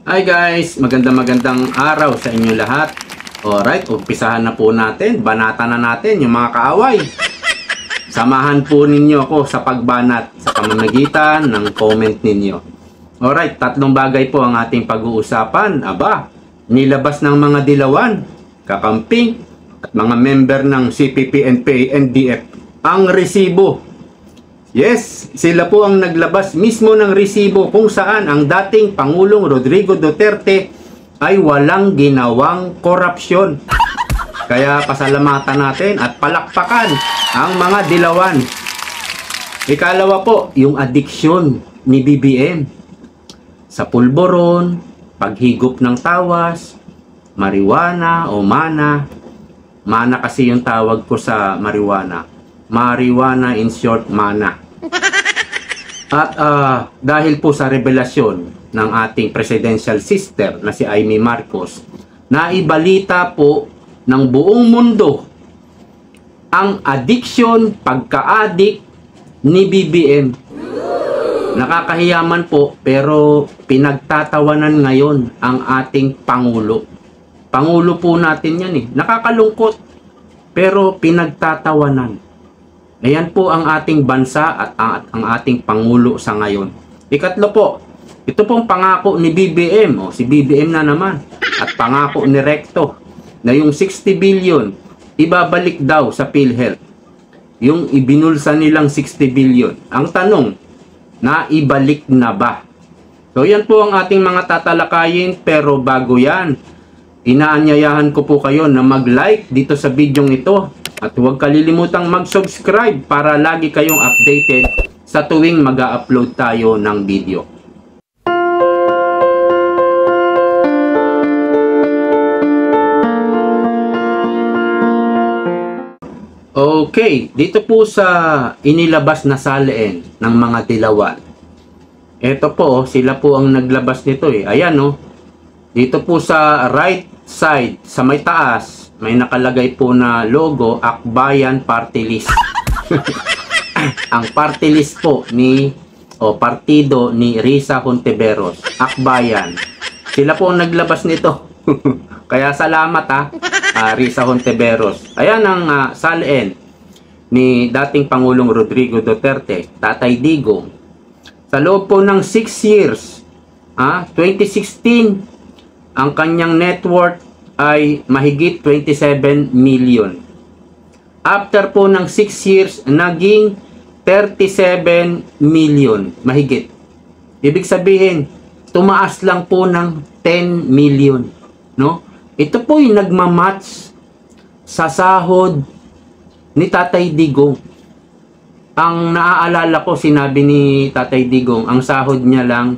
Hi guys, magandang araw sa inyo lahat. Alright, umpisahan na po natin. Banatan na natin yung mga kaaway. Samahan po ninyo ako sa pagbanat sa pamamagitan ng comment ninyo. Alright, tatlong bagay po ang ating pag-uusapan. Aba, nilabas ng mga dilawan, kakamping, at mga member ng CPP, NPA, NDF ang resibo. Yes, sila po ang naglabas mismo ng resibo kung saan ang dating Pangulong Rodrigo Duterte ay walang ginawang korupsyon. Kaya pasalamatan natin at palakpakan ang mga dilawan. Ikalawa po, yung addiction ni BBM sa pulboron, paghigop ng tawas, marijuana o mana. Mana kasi yung tawag ko sa marijuana. Marijuana, in short, mana. At dahil po sa revelasyon ng ating presidential sister na si Amy Marcos, naibalita po ng buong mundo ang addiction, pagka-addict ni BBM. Nakakahiyaman po, pero pinagtatawanan ngayon ang ating Pangulo. Pangulo po natin yan eh. Nakakalungkot, pero pinagtatawanan. Ayan po ang ating bansa at ang ating Pangulo sa ngayon. Ikatlo po, ito pong pangako ni BBM, si BBM na naman, at pangako ni Recto, na yung 60 billion, ibabalik daw sa PhilHealth. Yung ibinulsa nilang 60 billion. Ang tanong, naibalik na ba? So yan po ang ating mga tatalakayin, pero bago yan, inaanyayahan ko po kayo na mag-like dito sa bidyong ito. At huwag kalilimutang mag-subscribe para lagi kayong updated sa tuwing mag-upload tayo ng video. Okay, dito po sa inilabas na salin ng mga dilawan. Ito po, sila po ang naglabas nito eh. Ayan oh. Dito po sa right side, sa may taas, may nakalagay po na logo, Akbayan Party List. Ang party list po partido ni Risa Hontiveros, Akbayan. Sila po ang naglabas nito. Kaya salamat Risa Hontiveros. Ayan ang salin ni dating Pangulong Rodrigo Duterte, Tatay Digong. Sa loob po ng 6 years, 2016, ang kanyang net worth ay mahigit 27 million. After po ng 6 years, naging 37 million, mahigit. Ibig sabihin, tumaas lang po ng 10 million. No? Ito po yung nagmamatch sa sahod ni Tatay Digong. Ang naaalala ko, sinabi ni Tatay Digong, ang sahod niya lang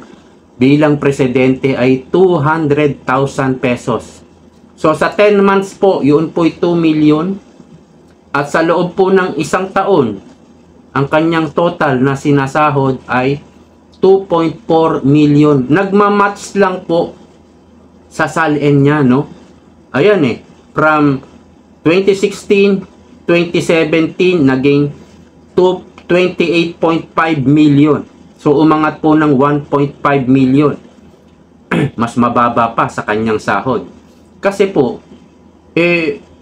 bilang presidente ay 200,000 pesos. So sa 10 months po, yun po 2 million. At sa loob po ng isang taon, ang kanyang total na sinasahod ay 2.4 million. Nagmamatch lang po sa salin niya, no? Ayan eh, from 2016, 2017, naging 28.5 million. So umangat po ng 1.5 million. Mas mababa pa sa kanyang sahod. Kasi po,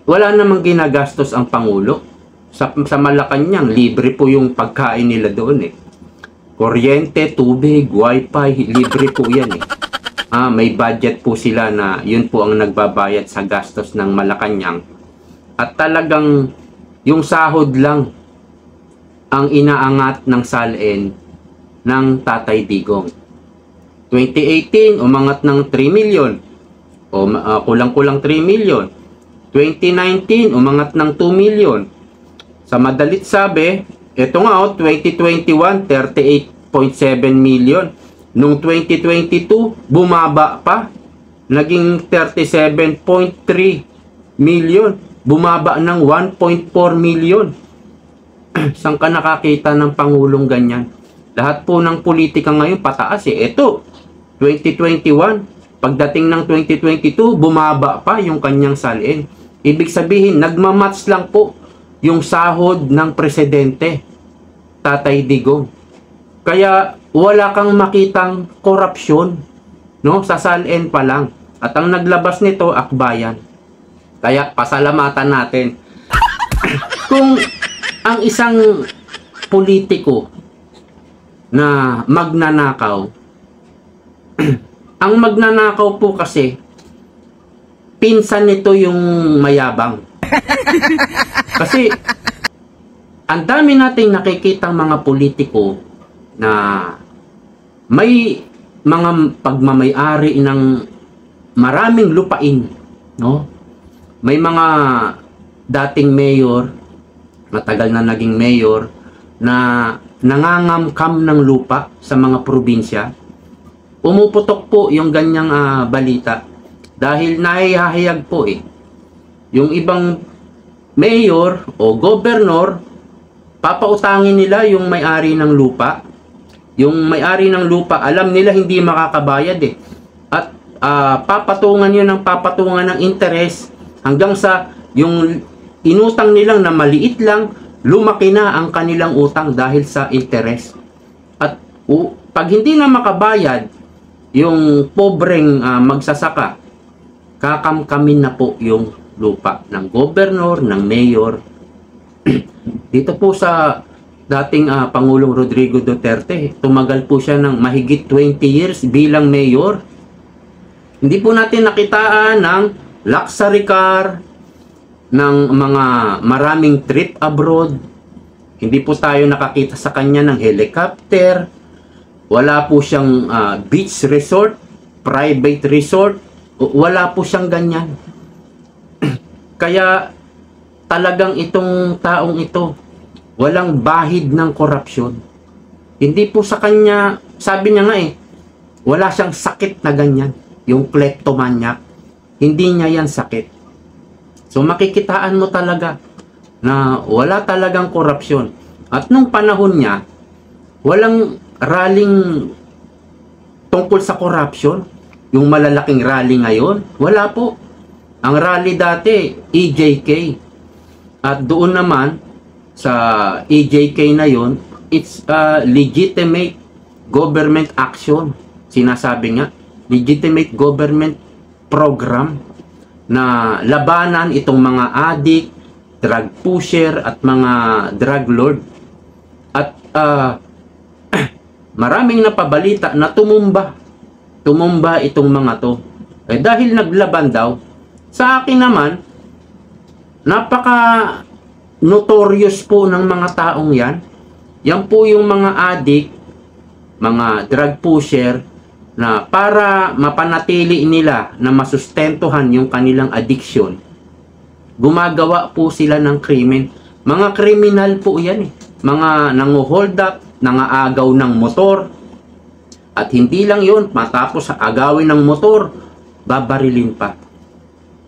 wala namang ginagastos ang Pangulo. Sa Malacanang, libre po yung pagkain nila doon eh. Kuryente, tubig, wifi, libre po yan eh. May budget po sila na yun po ang nagbabayad sa gastos ng Malacanang. At talagang yung sahod lang ang inaangat ng salin ng Tatay Digong. 2018, umangat ng 3 million. Kulang-kulang 3 million. 2019, umangat ng 2 million. Sa madalit sabi, ito nga 2021, 38.7 million. Noong 2022, bumaba pa. Naging 37.3 million. Bumaba ng 1.4 million. Saan ka nakakita ng Pangulong ganyan? Lahat po ng politika ngayon pataas eh. Ito, 2021, pagdating ng 2022, bumaba pa yung kanyang salin. Ibig sabihin, nagmamatch lang po yung sahod ng presidente, Tatay Digong. Kaya wala kang makitang korupsyon no? Sa SALN pa lang. At ang naglabas nito, Akbayan. Kaya pasalamatan natin. Kung ang isang politiko na magnanakaw, ang magnanakaw po kasi, pinsan nito yung mayabang. Kasi, ang dami nating nakikitang mga politiko na may mga pagmamayari ng maraming lupain, no? May mga dating mayor, matagal na naging mayor, na nangangamkam ng lupa sa mga probinsya. Umuputok po yung ganyang balita dahil nahihahayag po yung ibang mayor o gobernador, papautangin nila yung may-ari ng lupa. Yung may-ari ng lupa, alam nila hindi makakabayad at papatungan yun ng papatungan ng interest hanggang sa yung inutang nilang na maliit lang, lumaki na ang kanilang utang dahil sa interest. At pag hindi na makabayad, yung pobreng magsasaka, kakamkamin na po yung lupa ng gobernador, ng mayor. Dito po sa dating Pangulong Rodrigo Duterte, tumagal po siya ng mahigit 20 years bilang mayor. Hindi po natin nakitaan ng luxury car, ng mga maraming trip abroad. Hindi po tayo nakakita sa kanya ng helicopter. Wala po siyang beach resort, private resort. Wala po siyang ganyan. Kaya talagang itong taong ito, walang bahid ng korupsyon. Hindi po sa kanya, sabi niya nga wala siyang sakit na ganyan. Yung kleptomaniac, hindi niya yan sakit. So makikitaan mo talaga na wala talagang korupsyon. At nung panahon niya, walang rallying tungkol sa korupsyon. Yung malalaking rally ngayon, wala po. Ang rally dati, EJK. At doon naman, sa EJK na yon, it's a legitimate government action. Sinasabi nga, legitimate government program na labanan itong mga addict, drug pusher at mga drug lord. At maraming napabalita na tumumba itong mga to. Dahil naglaban daw, sa akin naman, napaka notorious po ng mga taong yan. Yan po yung mga addict, mga drug pusher, na para mapanatili nila na masustentuhan yung kanilang addiction, gumagawa po sila ng krimen. Mga kriminal po yan Mga nangu-hold up, nangaagaw ng motor. At hindi lang yun, matapos agawin ng motor, babarilin pa.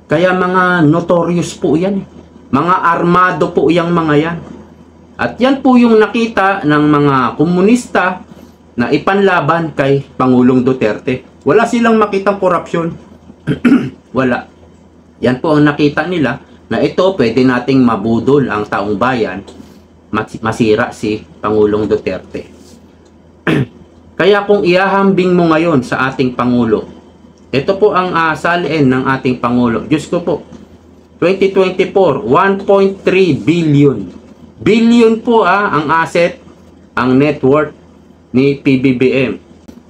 Kaya mga notorious po yan Mga armado po yung mga yan. At yan po yung nakita ng mga komunista na ipanlaban kay Pangulong Duterte. Wala silang makitang korupsyon. Wala. Yan po ang nakita nila na ito pwede nating mabudol ang taong bayan, masira si Pangulong Duterte. Kaya kung ihahambing mo ngayon sa ating Pangulo, ito po ang salin ng ating Pangulo. Diyos ko po, 2024, 1.3 billion. Billion po ang asset, ang net worth ni PBBM.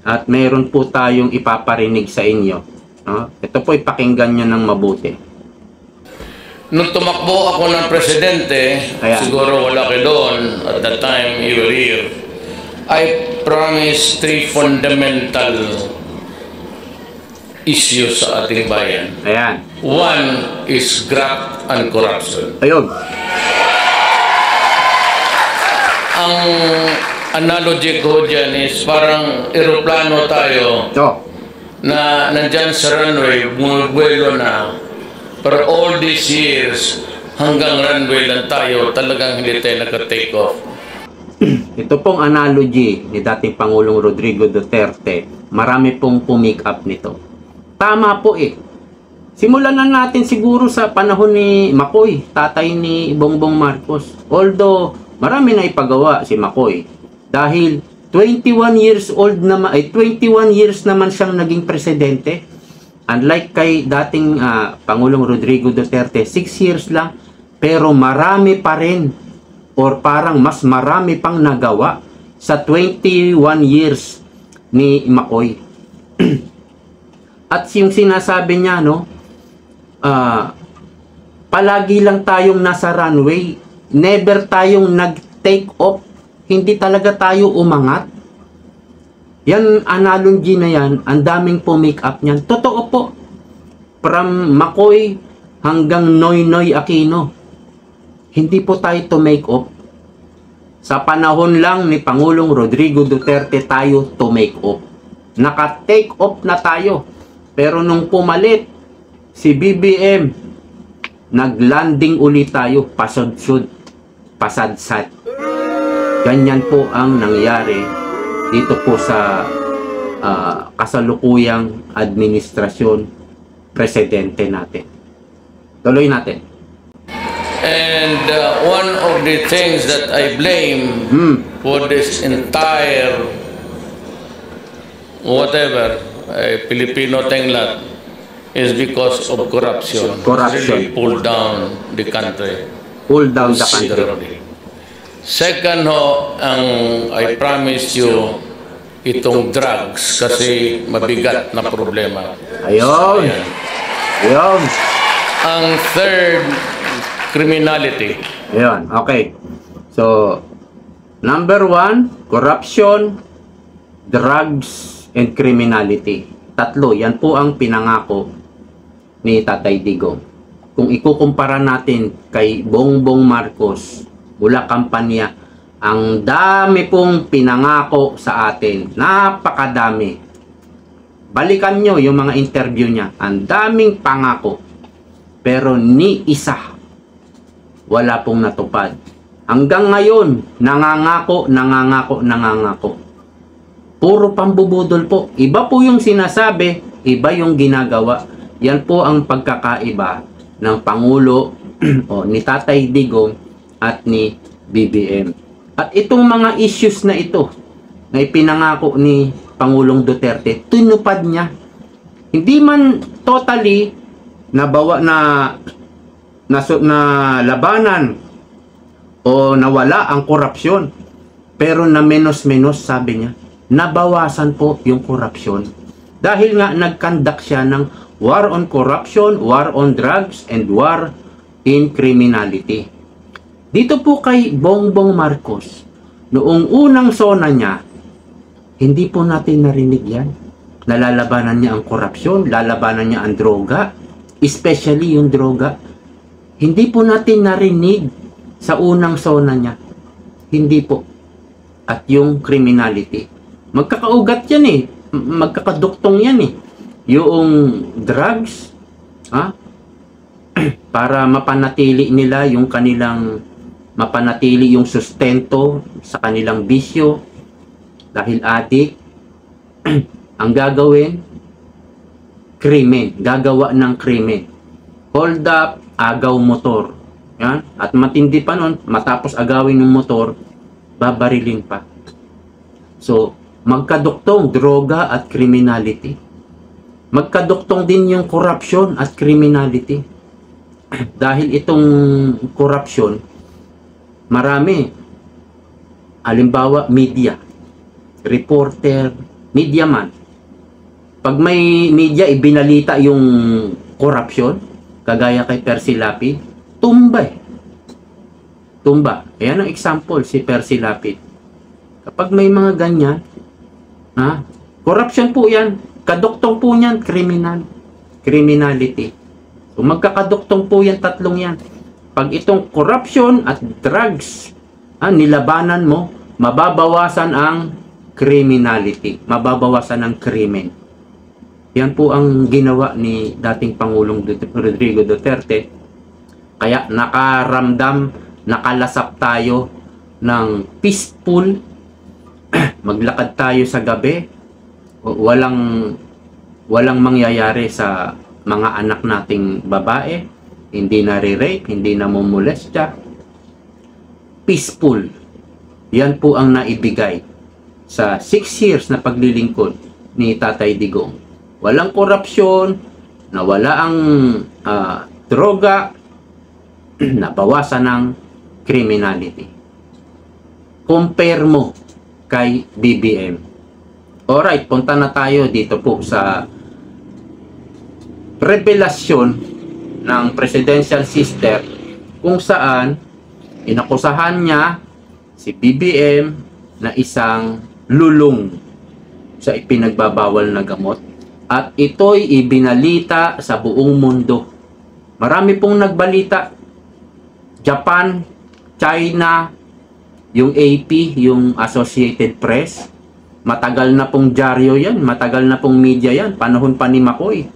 At mayroon po tayong ipaparinig sa inyo. Ito po ipakinggan nyo ng mabuti. Nung tumakbo ako ng presidente, siguro wala kayo doon, at that time you were here, I promised 3 fundamental issues sa ating bayan. Ayan. One is graft and corruption. Ayun. Ang analogy ko dyan is parang eroplano tayo na nandyan sa runway, bumubuelo na. For all these years, hanggang runway lang tayo, talagang hindi tayo nag-take off. Ito pong analogy ni dating Pangulong Rodrigo Duterte, marami pong pumick up nito. Tama po Simulan na natin siguro sa panahon ni Makoy, tatay ni Bongbong Marcos. Although, marami na ipagawa si Makoy. Dahil 21 years old naman, 21 years naman siyang naging presidente. Unlike kay dating Pangulong Rodrigo Duterte, 6 years lang, pero marami pa rin, or parang mas marami pang nagawa sa 21 years ni McCoy. At yung sinasabi niya, no, palagi lang tayong nasa runway, never tayong nag-take off, hindi talaga tayo umangat. Yan, analogy na yan, ang daming po-make up niyan. Totoo po. From McCoy hanggang Noynoy Aquino, hindi po tayo to make off. Sa panahon lang ni Pangulong Rodrigo Duterte tayo to make off. Naka-take off na tayo. Pero nung pumalit si BBM, naglanding ulit tayo, pasadsud, pasadsad. Ganyan po ang nangyari dito po sa kasalukuyang administrasyon presidente natin. Tuloy natin. And one of the things that I blame for this entire whatever Filipino tinglat is because of corruption. Really pull down the country. Pull down the country. Second ang I promise you, itong drugs kasi mabigat na problema. Ayun. Ayun. Ang third, criminality. Ayun, okay. So, number 1, corruption, drugs, and criminality. Tatlo, yan po ang pinangako ni Tatay Digong. Kung ikukumpara natin kay Bongbong Marcos, mula kampanya, ang dami pong pinangako sa atin. Napakadami. Balikan nyo yung mga interview niya. Ang daming pangako. Pero ni isa, wala pong natupad. Hanggang ngayon, nangangako, nangangako, nangangako. Puro pambubudol po. Iba po yung sinasabi, iba yung ginagawa. Yan po ang pagkakaiba ng Pangulo o ni Tatay Digong at ni BBM. At itong mga issues na ito na ipinangako ni Pangulong Duterte, tinupad niya. Hindi man totally nabawa na labanan o nawala ang korupsyon, pero na menos-menos, sabi niya, nabawasan po yung korupsyon. Dahil nga nagkandak siya ng war on corruption, war on drugs, and war in criminality. Dito po kay Bongbong Marcos, noong unang sona niya, hindi po natin narinig yan. Nalalabanan niya ang korupsyon, lalabanan niya ang droga, especially yung droga. Hindi po natin narinig sa unang sona niya. Hindi po. At yung criminality. Magkakaugat yan eh. Magkakaduktong yan eh. Yung drugs, para mapanatili nila yung kanilang mapanatili yung sustento sa kanilang bisyo dahil adik, ang gagawin, krimen, gagawa ng krimen. Hold up, agaw motor. Yan. At matindi pa nun, matapos agawin ng motor, babarilin pa. So, magkaduktong droga at criminality. Magkaduktong din yung corruption at criminality. Dahil itong corruption, marami. Halimbawa, media. Reporter, media man. Pag may media, ibinalita yung corruption, kagaya kay Percy Lapid, tumba eh. Tumba. Ayan ang example, si Percy Lapid. Kapag may mga ganyan, corruption po yan. Kaduktong po yan, criminality. So, magkakaduktong po yan, tatlong yan. Pag itong corruption at drugs, nilabanan mo, mababawasan ang criminality. Mababawasan ang krimen. Yan po ang ginawa ni dating Pangulong Rodrigo Duterte. Kaya nakaramdam, nakalasap tayo ng peaceful. Maglakad tayo sa gabi. Walang mangyayari sa mga anak nating babae. Hindi nare-rape, hindi namumolestya. Peaceful. Yan po ang naibigay sa 6 years na paglilingkod ni Tatay Digong. Walang korupsyon, nawala ang droga, nabawasan ng criminality. Compare mo kay BBM. Alright, punta na tayo dito po sa revelasyon ng presidential sister kung saan inakusahan niya si BBM na isang lulong sa ipinagbabawal na gamot at ito'y ibinalita sa buong mundo. Marami pong nagbalita. Japan, China, yung AP, yung Associated Press. Matagal na pong dyaryo yan, matagal na pong media yan, panahon pa ni Makoy.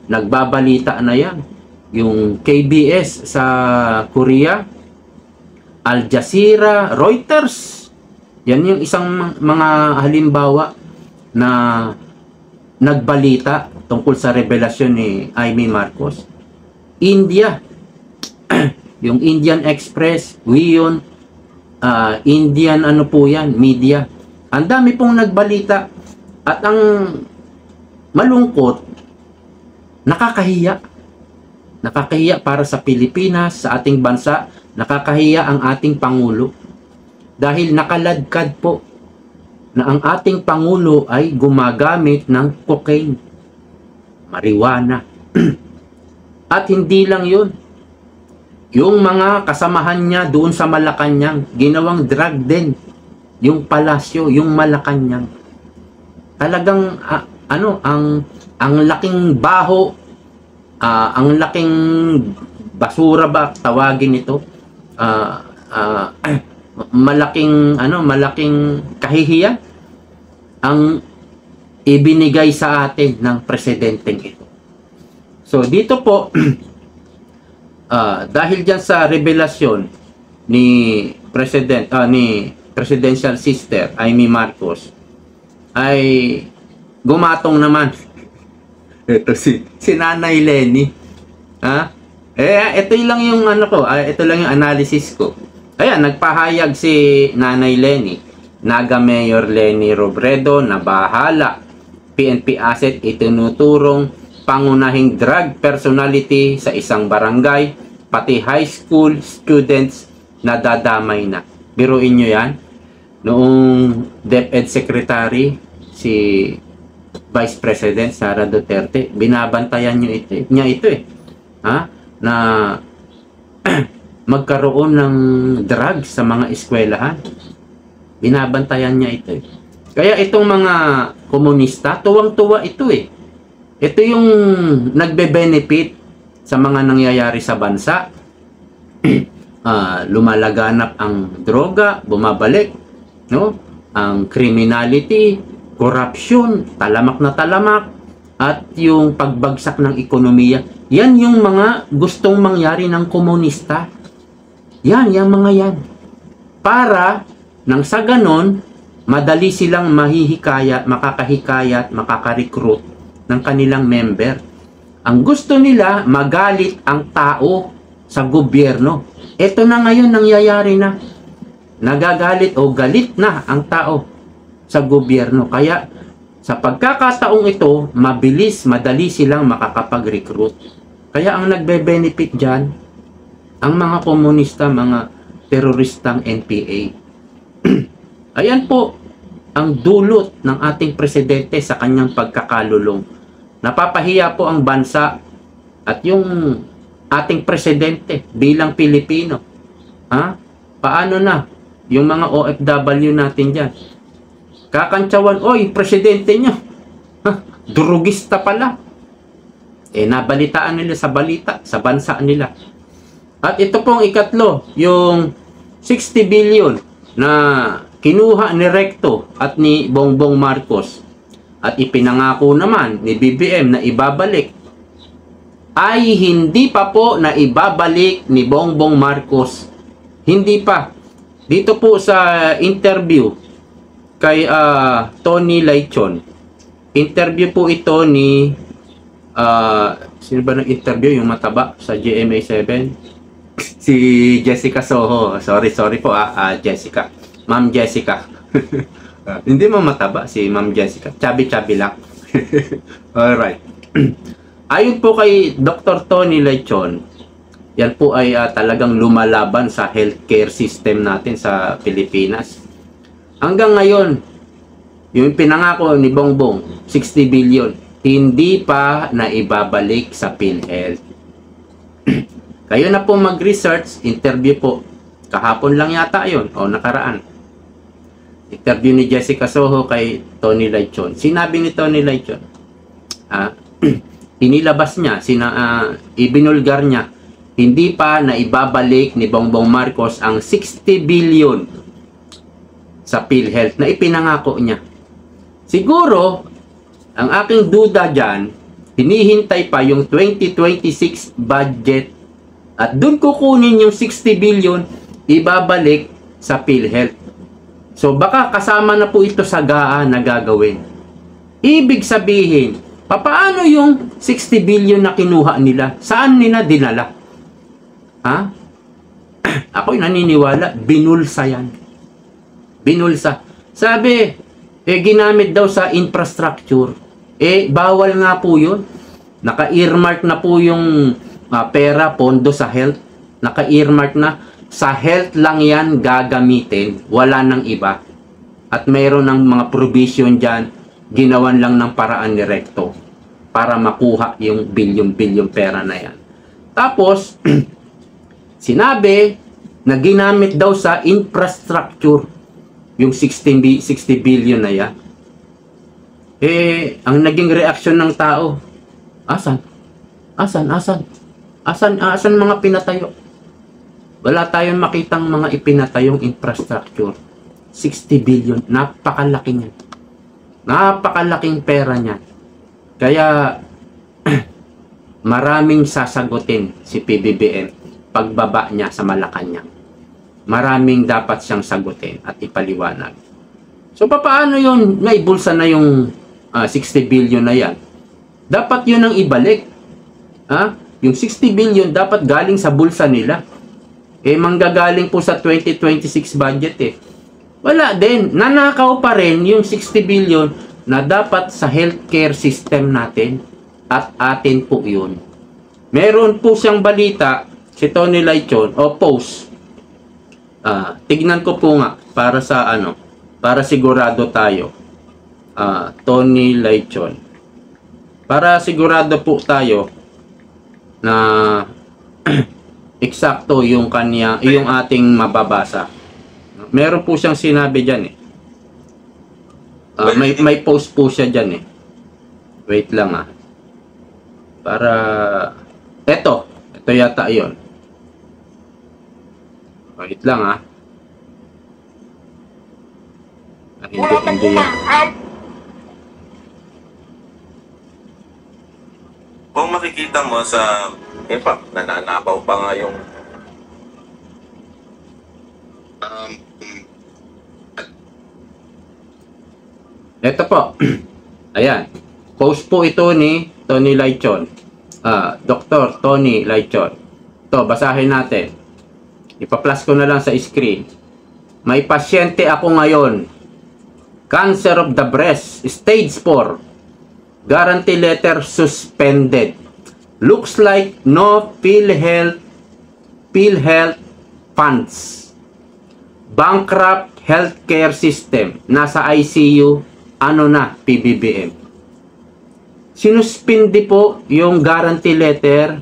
Nagbabalita na yan. Yung KBS sa Korea, Al Jazeera, Reuters. Yan yung isang mga halimbawa na nagbalita tungkol sa revelasyon ni Amy Marcos. India, yung Indian Express, WION, Indian ano po yan, media. Ang dami pong nagbalita at ang malungkot, nakakahiya. Nakakahiya para sa Pilipinas, sa ating bansa, nakakahiya ang ating Pangulo. Dahil nakaladkad po na ang ating Pangulo ay gumagamit ng cocaine, marijuana. At hindi lang yun. Yung mga kasamahan niya doon sa Malacanang, ginawang drug din. Yung palasyo, yung Malacanang. Talagang, ang laking baho, ang laking basura ba tawagin ito? Malaking kahihiyan ang ibinigay sa atin ng presidenteng ito. So dito po dahil diyan sa revelasyon ni presidential sister Amy Marcos ay gumatong naman ito si Nanay Lenny. Ito lang yung ito lang yung analysis ko. Ayan, nagpahayag si Nanay Lenny, Naga Mayor Lenny Robredo na bahala. PNP asset itinuturong pangunahing drug personality sa isang barangay, pati high school students na dadamay na. Biruin nyo yan. Noong DepEd Secretary, si Vice President Sara Duterte, binabantayan niya ito na magkaroon ng drugs sa mga eskwelahan. Binabantayan niya ito Kaya itong mga komunista, tuwang-tuwa ito Ito yung nagbe-benefit sa mga nangyayari sa bansa. Lumalaganap ang droga, bumabalik, no? Ang criminality, corruption, talamak na talamak, at yung pagbagsak ng ekonomiya. Yan yung mga gustong mangyari ng komunista. Yan mga yan. Para nang sa ganon, madali silang makakahikayat, makaka-recruit ng kanilang member. Ang gusto nila, magalit ang tao sa gobyerno. Ito na ngayon nangyayari na. Nagagalit o galit na ang tao sa gobyerno. Kaya sa pagkakataong ito, madali silang makakapag-recruit. Kaya ang nagbe-benefit dyan, ang mga komunista, mga teroristang NPA. Ayan po ang dulot ng ating presidente sa kanyang pagkakalulong. Napapahiya po ang bansa at yung ating presidente bilang Pilipino. Paano na yung mga OFW natin dyan? Kakantsawan, oy, presidente nyo, drugista pala. Nabalitaan nila sa balita, sa bansa nila. At ito pong ikatlo, yung 60 billion na kinuha ni Recto at ni Bongbong Marcos at ipinangako naman ni BBM na ibabalik, ay hindi pa po na ibabalik ni Bongbong Marcos. Hindi pa. Dito po sa interview kay Tony Laichon, interview po ito ni sino ba nag-interview, yung mataba sa GMA7? Si Jessica Soho. Sorry po Jessica. Ma'am Jessica. Hindi mo mataba si Ma'am Jessica. Chubby-chubby lang. Alright. Ayon po kay Dr. Tony Lechon, yan po ay talagang lumalaban sa healthcare system natin sa Pilipinas. Hanggang ngayon, yung pinangako ni Bongbong, 60 billion, hindi pa naibabalik sa PhilHealth. Kayo na po mag-research, interview po. Kahapon lang yata yun, o nakaraan. Interview ni Jessica Soho kay Tony Lechon. Sinabi ni Tony Lechon, inilabas niya, ibinulgar niya, hindi pa naibabalik ni Bongbong Marcos ang 60 billion sa PhilHealth na ipinangako niya. Siguro, ang aking duda dyan, hinihintay pa yung 2026 budget at dun kukunin yung 60 billion ibabalik sa PhilHealth. So baka kasama na po ito sa GAA na gagawin. Ibig sabihin, papaano yung 60 billion na kinuha nila? Saan nila dinala? Ha? Ako'y naniniwala, binulsa yan. Binulsa. Sabi, ginamit daw sa infrastructure. Bawal nga po yun. Naka-earmark na po yung pera, pondo sa health. Naka-earmark na. Sa health lang yan gagamitin. Wala nang iba. At mayroon ng mga provision dyan, ginawan lang ng paraan ni Recto para makuha yung bilyon-bilyon pera na yan. Tapos, sinabi na ginamit daw sa infrastructure yung 60 billion na yan. Ang naging reaksyon ng tao, asan? Asan mga pinatayo? Wala tayong makitang mga ipinatayong infrastructure. 60 billion, napakalaki niyan. Napakalaking pera niyan. Kaya, maraming sasagutin si PBBM pagbaba niya sa Malacanang. Maraming dapat siyang sagutin at ipaliwanag. So, paano yun? Naibulsa na yung 60 billion na yan. Dapat yun ang ibalik. Yung 60 billion dapat galing sa bulsa nila. Manggagaling po sa 2026 budget Wala din. Nanakaw pa rin yung 60 billion na dapat sa healthcare system natin at atin po yun. Meron po siyang balita si Tony Lechon o post. Tignan ko po nga para sa para sigurado tayo. Tony Lechon. Para sigurado po tayo na eksakto yung yung ating mababasa. Meron po siyang sinabi diyan may post po siya diyan Wait lang Para ito yata 'yon. Wait lang hindi yan. Kung makikita mo sa nananapaw pa nga yung ito po. Ayan. Post po ito ni Tony Lechon. Dr. Tony Lechon. Ito, basahin natin. Ipa-plus ko na lang sa screen. May pasyente ako ngayon. Cancer of the breast, stage 4. Guarantee letter suspended. Looks like no PhilHealth funds. Bankrupt healthcare system. Nasa ICU. PBBM. Sinuspindi po yung guarantee letter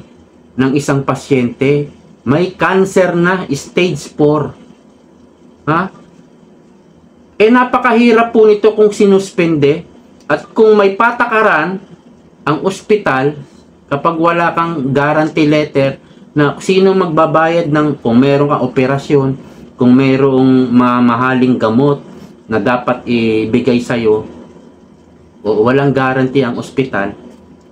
ng isang pasyente. May cancer na, stage 4. Napakahirap po nito kung sinuspende. At kung may patakaran ang ospital, kapag wala kang guarantee letter, na sino magbabayad kung meron kang operasyon, kung merong mamahaling gamot na dapat ibigay sa'yo, o walang guarantee ang ospital,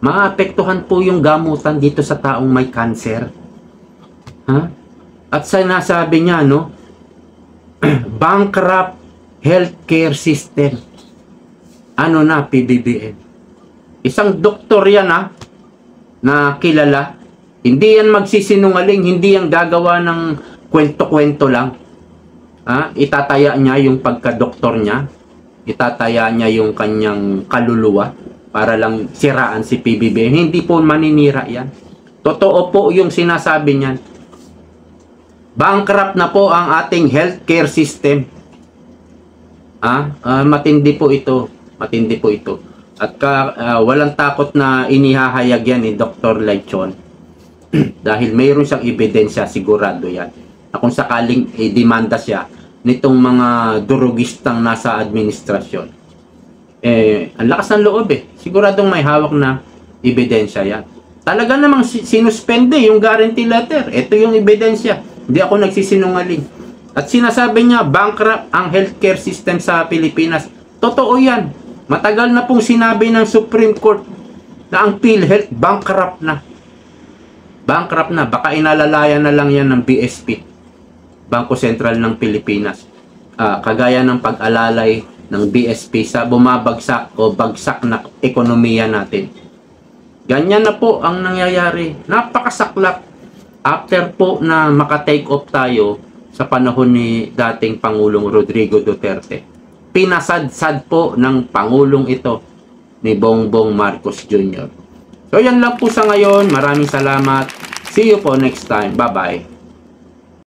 maapektuhan po yung gamutan dito sa taong may cancer. At sinasabi niya, bankrupt healthcare system. PBBM. Isang doktor yan, na kilala. Hindi yan magsisinungaling, hindi yan gagawa ng kwento-kwento lang. Itataya niya yung pagka-doktor niya. itataya niya yung kanyang kaluluwa para lang siraan si PBBM. Hindi po maninira yan. Totoo po yung sinasabi niyan. Bankrupt na po ang ating healthcare system. Matindi po ito. Matindi po ito. At walang takot na inihahayag yan ni Dr. Lechon. Dahil mayroon siyang ebidensya, sigurado yan. Na kung sakaling demanda siya nitong mga durugistang nasa administrasyon. Ang lakas ng loob Siguradong may hawak na ebidensya yan. Talaga namang sinuspende yung guarantee letter. Ito yung ebidensya. Hindi ako nagsisinungaling. At sinasabi niya, bankrupt ang healthcare system sa Pilipinas. Totoo yan. Matagal na pong sinabi ng Supreme Court na ang PhilHealth bankrupt na. Bankrupt na. Baka inalalayan na lang yan ng BSP, Bangko Sentral ng Pilipinas. Kagaya ng pag-alalay ng BSP sa bumabagsak o bagsak na ekonomiya natin. Ganyan na po ang nangyayari. Napakasaklap. After po na maka-take off tayo sa panahon ni dating Pangulong Rodrigo Duterte, pinasadsad po ng Pangulong ito ni Bongbong Marcos Jr. So yan lang po sa ngayon. Maraming salamat. See you po next time. Bye-bye.